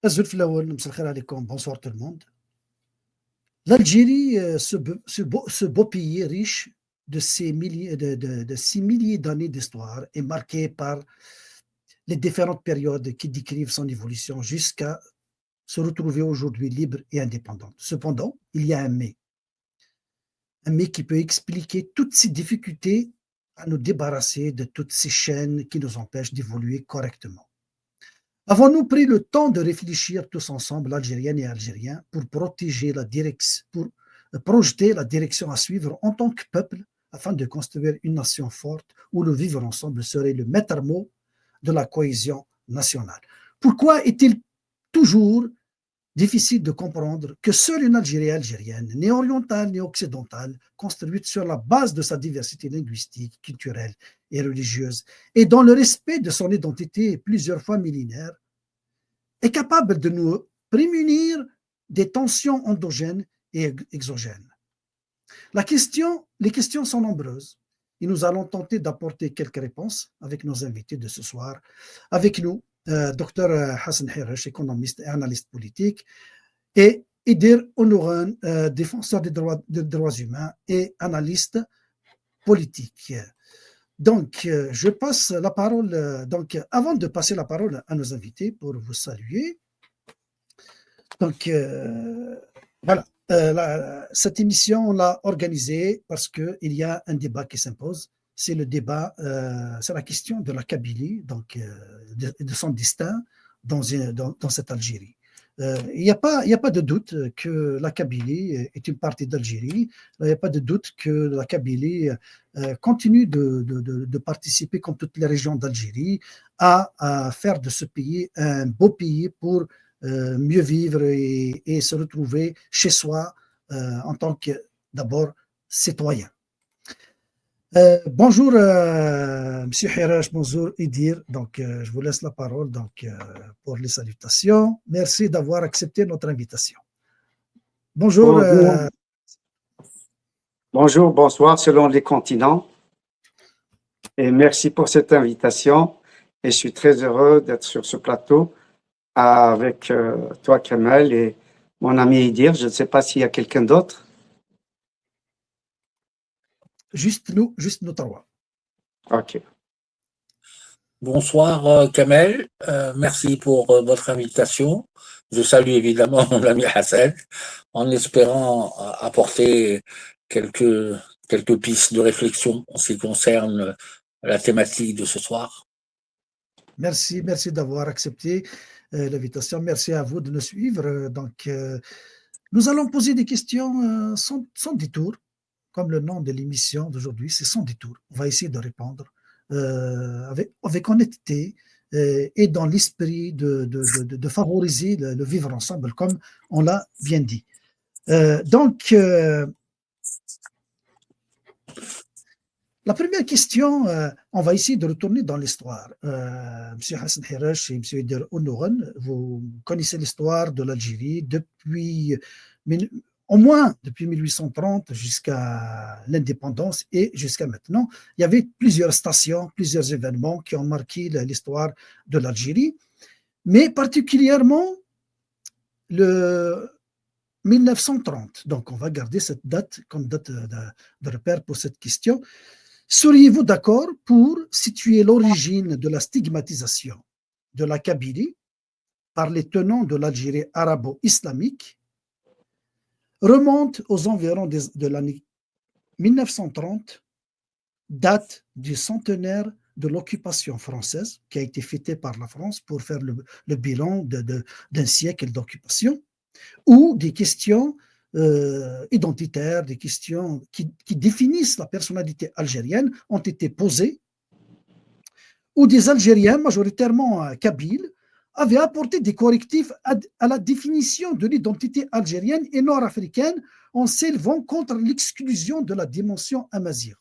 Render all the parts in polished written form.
Azul Flower, bonsoir tout le monde. L'Algérie, ce beau pays riche de 6 milliers d'années d'histoire, est marqué par les différentes périodes qui décrivent son évolution jusqu'à se retrouver aujourd'hui libre et indépendante. Cependant, il y a un mais qui peut expliquer toutes ces difficultés à nous débarrasser de toutes ces chaînes qui nous empêchent d'évoluer correctement. Avons-nous pris le temps de réfléchir tous ensemble, Algériennes et Algériens, pour projeter la direction à suivre en tant que peuple afin de construire une nation forte où le vivre ensemble serait le maître mot de la cohésion nationale? Pourquoi est-il toujours difficile de comprendre que seule une Algérie algérienne, ni orientale ni occidentale, construite sur la base de sa diversité linguistique, culturelle et religieuse, et dans le respect de son identité plusieurs fois millénaire, est capable de nous prémunir des tensions endogènes et exogènes? Les questions sont nombreuses et nous allons tenter d'apporter quelques réponses avec nos invités de ce soir. Avec nous, Dr Hassan Hiresh, économiste et analyste politique, et Idir Onouran, défenseur des droits humains et analyste politique. Donc, je passe la parole. Donc, avant de passer la parole à nos invités pour vous saluer, donc voilà, cette émission, on l'a organisée parce qu'il y a un débat qui s'impose. C'est le débat, c'est la question de la Kabylie, donc de son destin dans cette Algérie. Il n'y a pas de doute que la Kabylie est une partie d'Algérie. Il n'y a pas de doute que la Kabylie continue de participer, comme toutes les régions d'Algérie, à faire de ce pays un beau pays pour mieux vivre et se retrouver chez soi en tant que, d'abord, citoyen. Bonjour, Monsieur Hiresh, bonjour Idir. Donc, je vous laisse la parole pour les salutations. Merci d'avoir accepté notre invitation. Bonjour. Bonjour, bonsoir, selon les continents. Et merci pour cette invitation. Et je suis très heureux d'être sur ce plateau avec toi, Kamel, et mon ami Idir. Je ne sais pas s'il y a quelqu'un d'autre. Juste nous trois. OK. Bonsoir Kamel, merci pour votre invitation. Je salue évidemment mon ami Hassan en espérant apporter quelques pistes de réflexion en ce qui concerne la thématique de ce soir. Merci d'avoir accepté l'invitation. Merci à vous de nous suivre. Donc, nous allons poser des questions sans détour, comme le nom de l'émission d'aujourd'hui, c'est sans détour. On va essayer de répondre avec honnêteté et dans l'esprit de favoriser le vivre ensemble, comme on l'a bien dit. La première question, on va essayer de retourner dans l'histoire. M. Hassan Hiresh et M. Idir Onouran, vous connaissez l'histoire de l'Algérie au moins depuis 1830 jusqu'à l'indépendance et jusqu'à maintenant. Il y avait plusieurs stations, plusieurs événements qui ont marqué l'histoire de l'Algérie, mais particulièrement le 1930. Donc, on va garder cette date comme date de repère pour cette question. Seriez-vous d'accord pour situer l'origine de la stigmatisation de la Kabylie par les tenants de l'Algérie arabo-islamique remonte aux environs de l'année 1930, date du centenaire de l'occupation française qui a été fêtée par la France pour faire le bilan d'un siècle d'occupation, ou des questions identitaires, des questions qui définissent la personnalité algérienne ont été posées, où des Algériens, majoritairement kabyles, avaient apporté des correctifs à la définition de l'identité algérienne et nord-africaine en s'élevant contre l'exclusion de la dimension amazigh.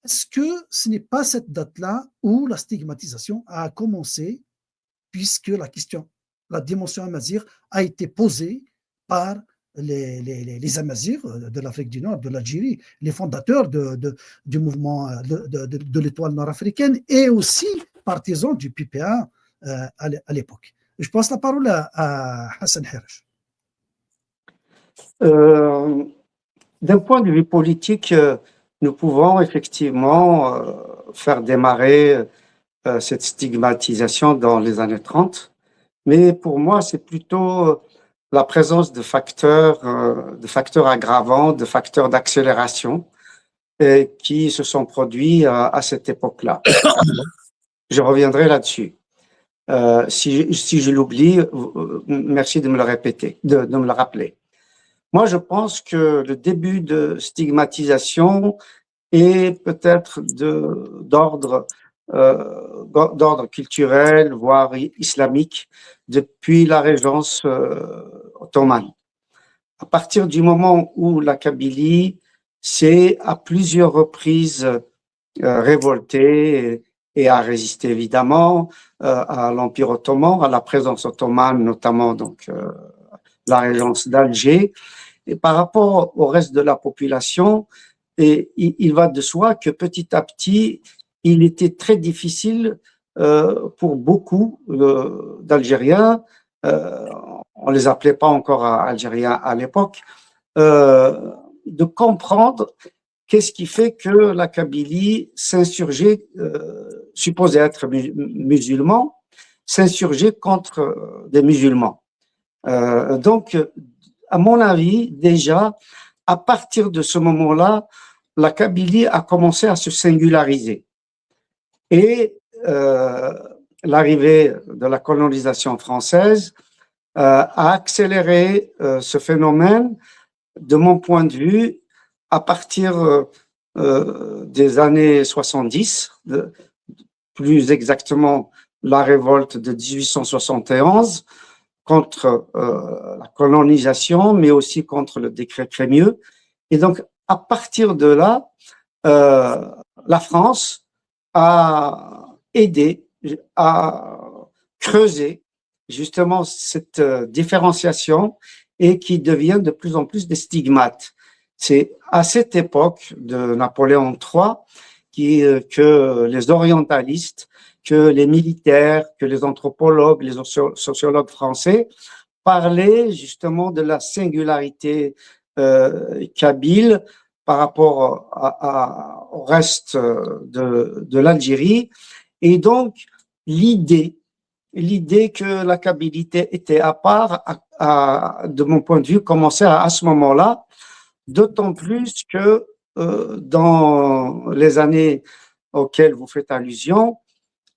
Est-ce que ce n'est pas cette date-là où la stigmatisation a commencé, puisque la dimension amazigh a été posée par les Amazirs de l'Afrique du Nord, de l'Algérie, les fondateurs du mouvement de l'étoile nord-africaine et aussi partisans du PPA à l'époque. Je passe la parole à Hassan Hirsch. D'un point de vue politique, nous pouvons effectivement faire démarrer cette stigmatisation dans les années 30, mais pour moi, c'est plutôt la présence de facteurs aggravants, de facteurs d'accélération qui se sont produits à cette époque-là. Je reviendrai là-dessus. Si je l'oublie, merci de me le répéter, de me le rappeler. Moi, je pense que le début de stigmatisation est peut-être d'ordre culturel, voire islamique, depuis la régence ottomane. À partir du moment où la Kabylie s'est à plusieurs reprises révoltée et a résisté évidemment à l'Empire ottoman, à la présence ottomane, notamment donc la régence d'Alger. Et par rapport au reste de la population, et il va de soi que petit à petit, il était très difficile pour beaucoup d'Algériens, on les appelait pas encore Algériens à l'époque, de comprendre qu'est-ce qui fait que la Kabylie s'insurgeait, supposé être musulman, s'insurgeait contre des musulmans. Donc, à mon avis, déjà, à partir de ce moment-là, la Kabylie a commencé à se singulariser. Et l'arrivée de la colonisation française a accéléré ce phénomène, de mon point de vue, à partir des années 70, plus exactement la révolte de 1871, contre la colonisation, mais aussi contre le décret Crémieux. Et donc, à partir de là, la France a aidé à creuser justement cette différenciation et qui devient de plus en plus des stigmates. C'est à cette époque de Napoléon III que les orientalistes, que les militaires, que les anthropologues, les sociologues français parlaient justement de la singularité kabyle par rapport au reste de l'Algérie. Et donc, l'idée que la kabylie était à part, de mon point de vue, commençait à ce moment-là, d'autant plus que dans les années auxquelles vous faites allusion,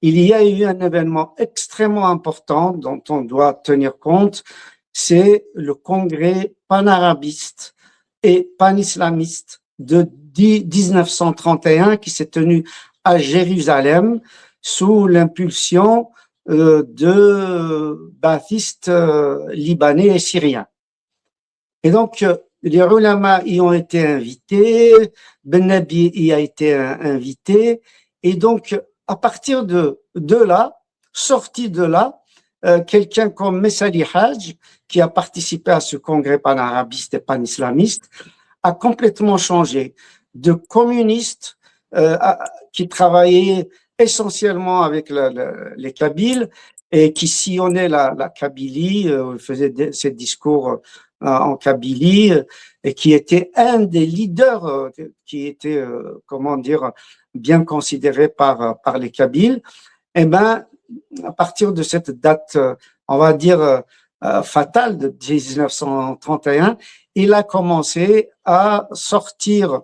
il y a eu un événement extrêmement important dont on doit tenir compte, c'est le congrès panarabiste et panislamiste de 1931 qui s'est tenu à Jérusalem sous l'impulsion de bathistes libanais et syriens. Et donc, les ulama y ont été invités, Ben Nabi y a été invité, et donc, à partir de là, sorti de là, quelqu'un comme Messali Haj, qui a participé à ce congrès panarabiste et panislamiste, a complètement changé de communiste qui travaillait essentiellement avec les Kabyles et qui sillonnait la Kabylie, faisait ses discours en Kabylie et qui était un des leaders qui était, comment dire, bien considéré par les Kabyles. Eh ben, à partir de cette date, on va dire, fatale de 1931, il a commencé à sortir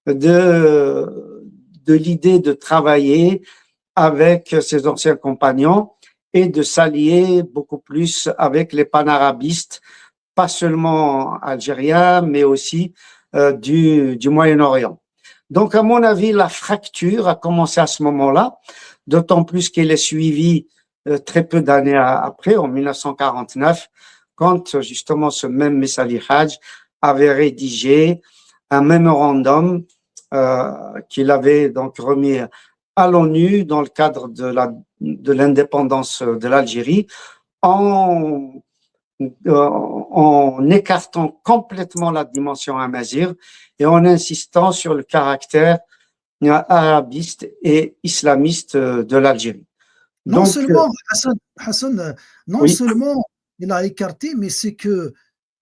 de l'idée de travailler avec ses anciens compagnons et de s'allier beaucoup plus avec les panarabistes, pas seulement algériens, mais aussi du Moyen-Orient. Donc, à mon avis, la fracture a commencé à ce moment-là, d'autant plus qu'elle est suivie très peu d'années après, en 1949, quand justement ce même Messali Haj avait rédigé un mémorandum qu'il avait donc remis à l'ONU dans le cadre de l'indépendance de l'Algérie, en écartant complètement la dimension amazigh et en insistant sur le caractère arabiste et islamiste de l'Algérie. Non Donc, seulement, Hassan, non oui, seulement il a écarté, mais c'est que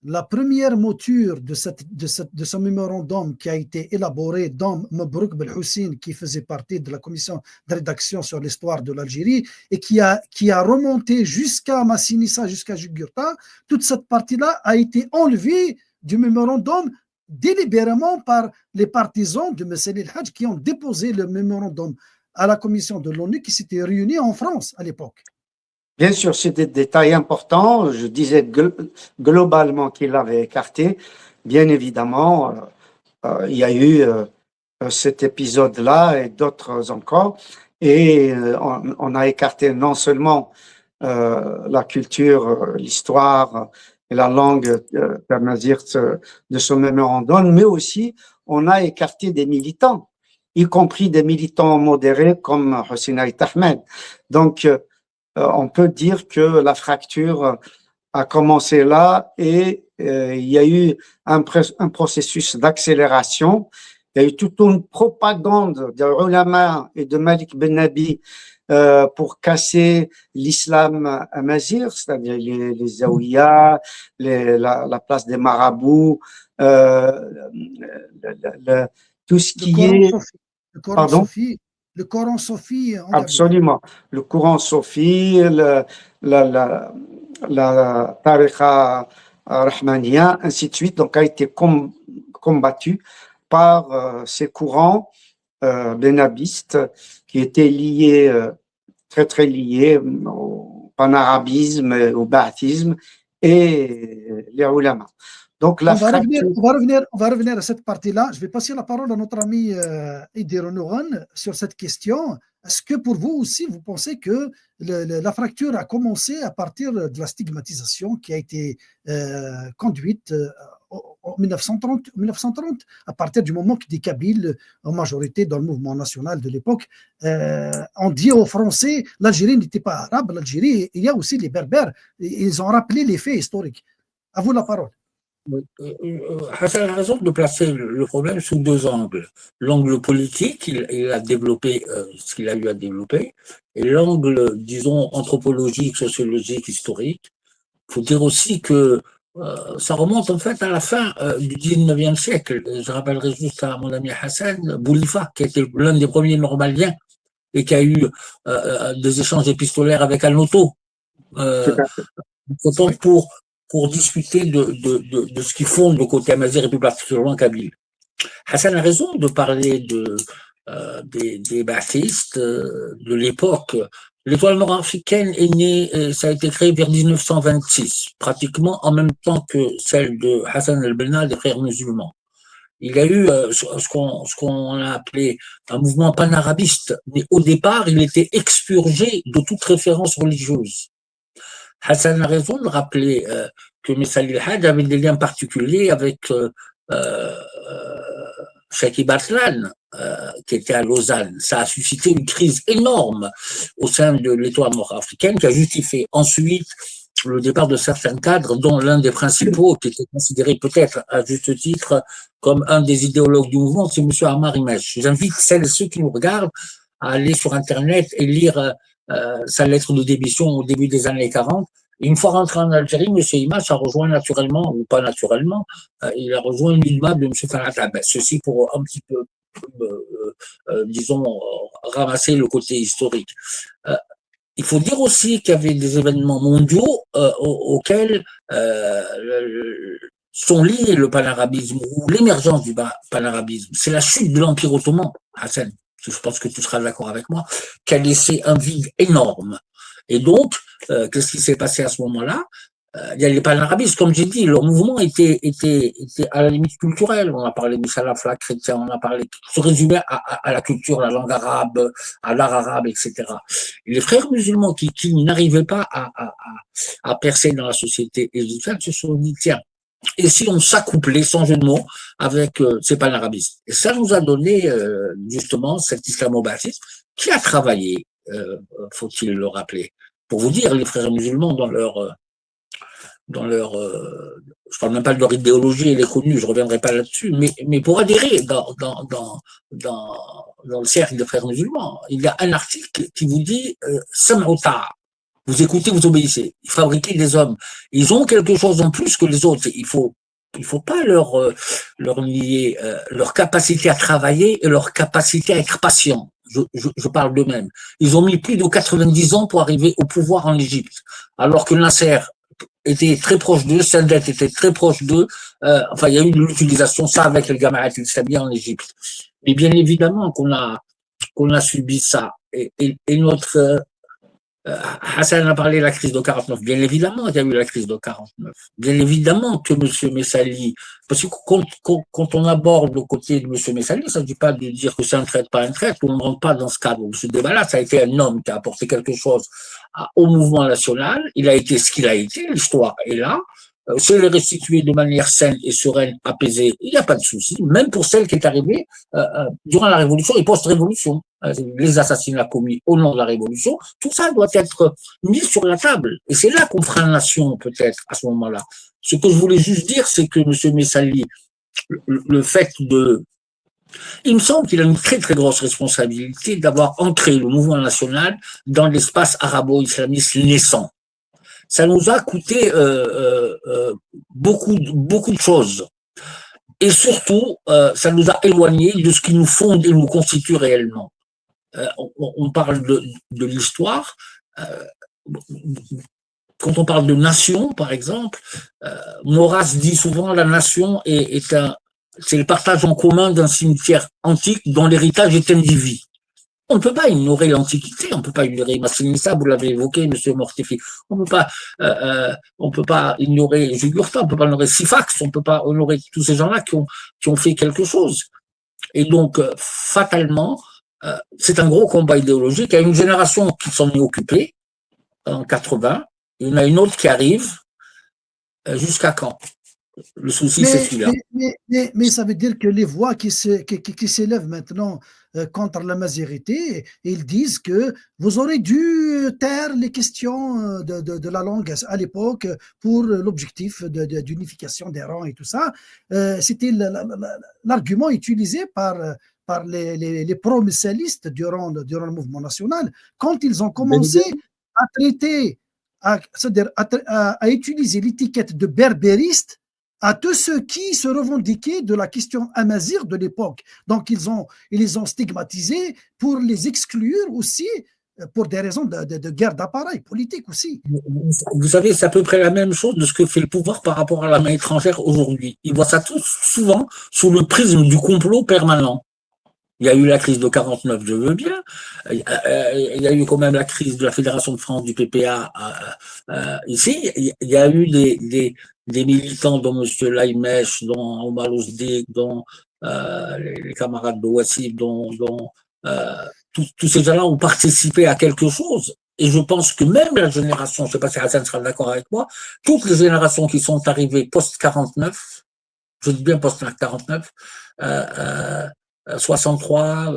la première mouture de ce mémorandum qui a été élaboré dans Mabrouk Belhoussine, qui faisait partie de la commission de rédaction sur l'histoire de l'Algérie et qui a remonté jusqu'à Massinissa, jusqu'à Jugurtha, toute cette partie-là a été enlevée du mémorandum délibérément par les partisans de Messel El-Hadj qui ont déposé le mémorandum à la commission de l'ONU qui s'était réunie en France à l'époque. bien sûr, c'est des détails importants. Je disais globalement qu'il l'avait écarté. Bien évidemment, il y a eu cet épisode-là et d'autres encore. Et on a écarté non seulement la culture, l'histoire et la langue de ce mémorandum, mais aussi on a écarté des militants, y compris des militants modérés comme Hossein Ait Ahmed. Donc, on peut dire que la fracture a commencé là et il y a eu un processus d'accélération. Il y a eu toute une propagande de ulama et de Malik Ben Nabi pour casser l'islam amazigh, c'est-à-dire les zaouïas, la place des marabouts, tout ce Le qui Coran est... Sophie, le Coran Pardon? Sophie, le Coran Sophie en Kabylie. Absolument. Le courant Sofi, la, la tariqa rahmaniya, ainsi de suite, donc a été combattu par ces courants bénabistes qui étaient liés, très très liés au panarabisme, au ba'athisme et les ulama. Donc la fracture... On va revenir à cette partie-là. Je vais passer la parole à notre ami Eddie Renouran sur cette question. Est-ce que pour vous aussi, vous pensez que la fracture a commencé à partir de la stigmatisation qui a été conduite en 1930, à partir du moment que des Kabyles, en majorité dans le mouvement national de l'époque, ont dit aux Français, l'Algérie n'était pas arabe, l'Algérie, il y a aussi les Berbères. Ils ont rappelé les faits historiques. À vous la parole. Hassan a raison de placer le problème sous deux angles. L'angle politique, il a développé ce qu'il a eu à développer, et l'angle, disons, anthropologique, sociologique, historique. Il faut dire aussi que ça remonte en fait à la fin du 19e siècle. Je rappellerai juste à mon ami Hassan Boulifa, qui était l'un des premiers normaliens et qui a eu des échanges épistolaires avec Alnoto. Pour discuter de ce qui fonde le côté amazigh et plus particulièrement kabyle. Hassan a raison de parler des ba'athistes de l'époque. L'étoile nord-africaine est née, ça a été créé vers 1926, pratiquement en même temps que celle de Hassan el-Benna des frères musulmans. Il y a eu ce qu'on a appelé un mouvement panarabiste, mais au départ, il était expurgé de toute référence religieuse. Hassan a raison de rappeler que Messal El-Hadj avait des liens particuliers avec Cheikh Batlan, qui était à Lausanne. Ça a suscité une crise énorme au sein de l'étoile nord-africaine qui a justifié ensuite le départ de certains cadres, dont l'un des principaux, qui était considéré peut-être à juste titre comme un des idéologues du mouvement, c'est M. Ammar Imesh. J'invite celles et ceux qui nous regardent à aller sur Internet et lire sa lettre de démission au début des années 40. Et une fois rentré en Algérie, M. Imesh a rejoint naturellement, ou pas naturellement, il a rejoint l'UNMA de M. Farhat Abbas. Ceci pour un petit peu, disons, ramasser le côté historique. Il faut dire aussi qu'il y avait des événements mondiaux auxquels sont liés le panarabisme ou l'émergence du panarabisme. C'est la chute de l'Empire ottoman, Hassan, je pense que tu seras d'accord avec moi, qui a laissé un vide énorme. Et donc, qu'est-ce qui s'est passé à ce moment-là? Il y a les panarabistes, comme j'ai dit, leur mouvement était à la limite culturelle. On a parlé du salafla chrétien, on a parlé, se résumait à la culture, la langue arabe, à l'art arabe, etc. Et les frères musulmans qui n'arrivaient pas à percer dans la société égyptienne se sont dit, tiens, et si on s'accouplait, sans jeu de mots, avec ces panarabistes. Et ça nous a donné justement cet islamo-baptisme qui a travaillé, faut-il le rappeler. Pour vous dire, les frères musulmans, dans leur je parle même pas de leur idéologie, elle est connue, je reviendrai pas là-dessus, mais pour adhérer dans dans le cercle des frères musulmans, il y a un article qui vous dit Sam'uta. Vous écoutez, vous obéissez. Ils fabriquent des hommes. Ils ont quelque chose en plus que les autres. Il faut pas leur nier leur capacité à travailler et leur capacité à être patient. Je parle d'eux-mêmes. Ils ont mis plus de 90 ans pour arriver au pouvoir en Égypte, alors que Nasser était très proche d'eux, Sadat était très proche d'eux. Enfin, il y a eu de l'utilisation, ça, avec le Gama'at al-Islamiyya en Égypte. Mais bien évidemment qu'on a subi ça. Et notre Hassan a parlé de la crise de 49. Bien évidemment, il y a eu la crise de 49. Bien évidemment que M. Messali, parce que quand on aborde le côté de M. Messali, ça ne dit pas de dire que c'est un traître, pas un traître, on ne rentre pas dans ce cadre. Ce débat-là, ça a été un homme qui a apporté quelque chose au mouvement national. Il a été ce qu'il a été, l'histoire est là. Si elle est restituée de manière saine et sereine, apaisée, il n'y a pas de souci, même pour celle qui est arrivée durant la Révolution et post-Révolution. Les assassinats commis au nom de la Révolution, tout ça doit être mis sur la table. Et c'est là qu'on fera une nation, peut-être, à ce moment-là. Ce que je voulais juste dire, c'est que M. Messali, le fait de... Il me semble qu'il a une très, très grosse responsabilité d'avoir ancré le mouvement national dans l'espace arabo-islamiste naissant. Ça nous a coûté beaucoup de choses. Et surtout, ça nous a éloignés de ce qui nous fonde et nous constitue réellement. On parle de l'histoire. Quand on parle de nation, par exemple, Maurras dit souvent la nation c'est le partage en commun d'un cimetière antique dont l'héritage est indivis. On ne peut pas ignorer l'Antiquité, on ne peut pas ignorer Massinissa, vous l'avez évoqué, Monsieur Mortifi. On ne peut pas ignorer Jugurtha, on ne peut pas ignorer Sifax, on ne peut pas ignorer tous ces gens-là qui ont fait quelque chose. Et donc, fatalement, c'est un gros combat idéologique. Il y a une génération qui s'en est occupée en 80, il y en a une autre qui arrive. Jusqu'à quand? Le souci, c'est celui-là. Mais ça veut dire que les voix qui s'élèvent maintenant contre la majorité, ils disent que vous aurez dû taire les questions de la langue à l'époque pour l'objectif d'unification des rangs et tout ça. C'était l'argument utilisé par les pro-messalistes durant le mouvement national, quand ils ont commencé à traiter, c'est-à-dire à utiliser l'étiquette de berbériste à tous ceux qui se revendiquaient de la question amazigh de l'époque. Donc, ils les ont stigmatisés pour les exclure aussi, pour des raisons de guerre d'appareil politique aussi. Vous savez, c'est à peu près la même chose de ce que fait le pouvoir par rapport à la main étrangère aujourd'hui. Ils voient ça tout souvent sous le prisme du complot permanent. Il y a eu la crise de 49, je veux bien. Il y a eu quand même la crise de la Fédération de France, du PPA ici. Il y a eu des militants dont M. Laïmech, dont Omar Ouzdik, dont les camarades de Wassif, dont tous ces gens-là ont participé à quelque chose. Et je pense que même la génération, je ne sais pas si Hassan sera d'accord avec moi, toutes les générations qui sont arrivées post-49, je dis bien post-49, 63,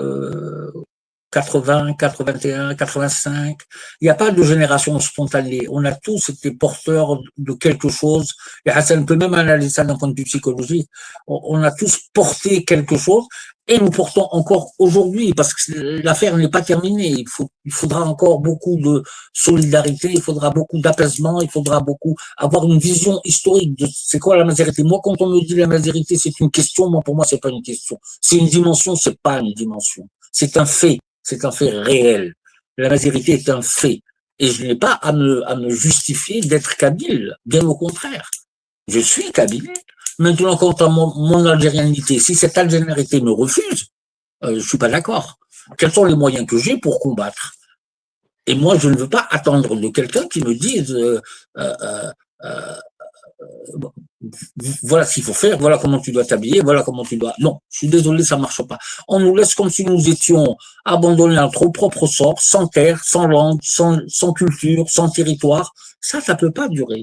80, 81, 85. Il n'y a pas de génération spontanée. On a tous été porteurs de quelque chose. Et Hassan peut même analyser ça d'un point de vue psychologique. On a tous porté quelque chose et nous portons encore aujourd'hui parce que l'affaire n'est pas terminée. Il faudra encore beaucoup de solidarité, il faudra beaucoup d'apaisement, il faudra beaucoup avoir une vision historique de c'est quoi la majorité. Moi, quand on me dit la majorité, c'est une question. Moi, pour moi, c'est pas une question. C'est une dimension, c'est pas une dimension. C'est un fait. C'est un fait réel. La majorité est un fait. Et je n'ai pas à me justifier d'être kabyle. Bien au contraire. Je suis kabyle. Maintenant, quant à mon algérianité, si cette algérianité me refuse, je suis pas d'accord. Quels sont les moyens que j'ai pour combattre? Et moi, je ne veux pas attendre de quelqu'un qui me dise voilà ce qu'il faut faire, voilà comment tu dois t'habiller, voilà comment tu dois... Non, je suis désolé, ça marche pas. On nous laisse comme si nous étions abandonnés à notre propre sort, sans terre, sans langue, sans culture, sans territoire. Ça peut pas durer.